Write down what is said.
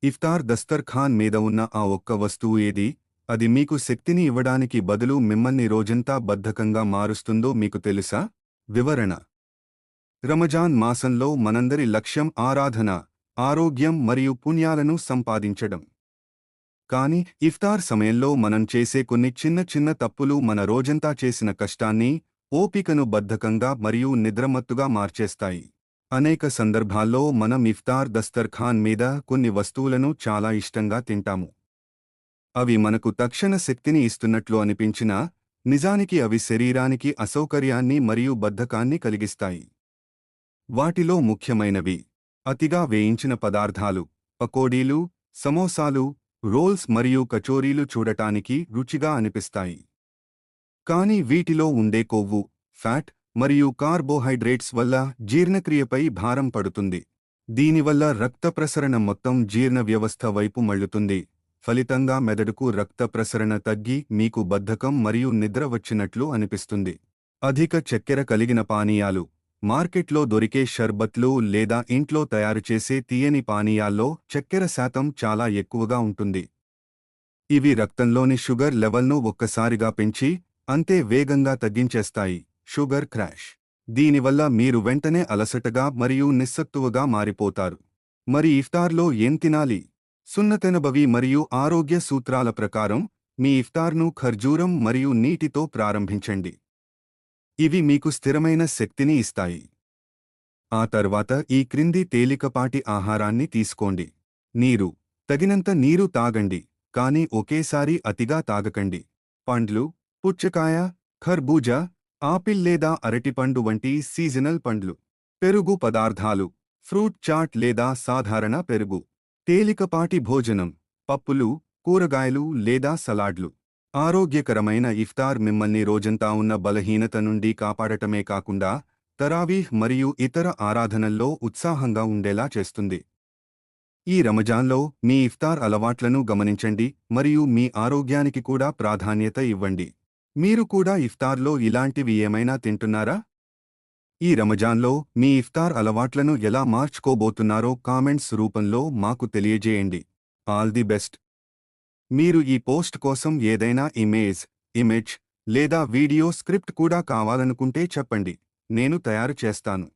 ఇఫ్తార్ దస్తర్ఖాన్ మీద ఉన్న ఆ ఒక్క వస్తువు ఏది? అది మీకు శక్తిని ఇవ్వడానికి బదులు మిమ్మల్ని రోజంతా బద్ధకంగా మారుస్తుందో మీకు తెలుసా? వివరణ: రమజాన్ మాసంలో మనందరి లక్ష్యం ఆరాధన, ఆరోగ్యం మరియు పుణ్యాలను సంపాదించడం. కానీ ఇఫ్తార్ సమయంలో మనం చేసే కొన్ని చిన్న చిన్న తప్పులు మన రోజంతా చేసిన కష్టాన్ని, ఓపికను బద్ధకంగా మరియు నిద్రమత్తుగా మార్చేస్తాయి. అనేక సందర్భాల్లో మనం ఇఫ్తార్ దస్తర్ఖాన్ మీద కొన్ని వస్తువులను చాలా ఇష్టంగా తింటాము. అవి మనకు తక్షణ శక్తిని ఇస్తున్నట్లు అనిపించినా, నిజానికి అవి శరీరానికి అసౌకర్యాన్ని మరియు బద్ధకాన్ని కలిగిస్తాయి. వాటిలో ముఖ్యమైనవి: అతిగా వేయించిన పదార్థాలు, పకోడీలు, సమోసాలు, రోల్స్ మరియు కచోరీలు చూడటానికి రుచిగా అనిపిస్తాయి. కానీ వీటిలో ఉండే కొవ్వు, ఫ్యాట్ మరియు కార్బోహైడ్రేట్స్ వల్ల జీర్ణక్రియపై భారం పడుతుంది. దీనివల్ల రక్త ప్రసరణ మొత్తం జీర్ణ వ్యవస్థ వైపు మళ్లుతుంది. ఫలితంగా మెదడుకు రక్త ప్రసరణ తగ్గి మీకు బద్ధకం మరియు నిద్ర వచ్చినట్లు అనిపిస్తుంది. అధిక చక్కెర కలిగిన పానీయాలు, మార్కెట్లో దొరికే షర్బత్లు లేదా ఇంట్లో తయారుచేసే తీయని పానీయాల్లో చక్కెర శాతం చాలా ఎక్కువగా ఉంటుంది. ఇవి రక్తంలోని షుగర్ లెవెల్ను ఒక్కసారిగా పెంచి అంతే వేగంగా తగ్గించేస్తాయి. Sugar crash. దీనివల్ల మీరు వెంటనే అలసటగా మరియు నిస్సత్తువగా మారిపోతారు. మరి ఇఫ్తార్లో ఏం తినాలి? సున్నతెనబవి మరియు ఆరోగ్య సూత్రాల ప్రకారం మీ ఇఫ్తార్ను ఖర్జూరం మరియు నీటితో ప్రారంభించండి. ఇవి మీకు స్థిరమైన శక్తిని ఇస్తాయి. ఆ తర్వాత ఈ క్రింది తేలికపాటి ఆహారాన్ని తీసుకోండి. నీరు. తగినంత నీరు తాగండి, కానీ ఒకేసారి అతిగా తాగకండి. పండ్లు, పుచ్చకాయ, ఖర్బూజా, ఆపిల్ లేదా అరటిపండు వంటి సీజనల్ పండ్లు. పెరుగు పదార్థాలు, ఫ్రూట్ చాట్ లేదా సాధారణ పెరుగు. తేలికపాటి భోజనం, పప్పులు, కూరగాయలు లేదా సలాడ్లు. ఆరోగ్యకరమైన ఇఫ్తార్ మిమ్మల్ని రోజంతా ఉన్న బలహీనత నుండి కాపాడటమే కాకుండా తరావీహ్ మరియు ఇతర ఆరాధనల్లో ఉత్సాహంగా ఉండేలా చేస్తుంది. ఈ రమజాన్లో మీ ఇఫ్తార్ అలవాట్లను గమనించండి మరియు మీ ఆరోగ్యానికి కూడా ప్రాధాన్యత ఇవ్వండి. మీరు కూడా ఇఫ్తార్లో ఇలాంటివి ఏమైనా తింటున్నారా? ఈ రమజాన్లో మీ ఇఫ్తార్ అలవాట్లను ఎలా మార్చుకోబోతున్నారో కామెంట్స్ రూపంలో మాకు తెలియజేయండి. All the best! మీరు ఈ పోస్ట్ కోసం ఏదైనా ఇమేజ్ లేదా వీడియో స్క్రిప్ట్ కూడా కావాలనుకుంటే చెప్పండి, నేను తయారు చేస్తాను.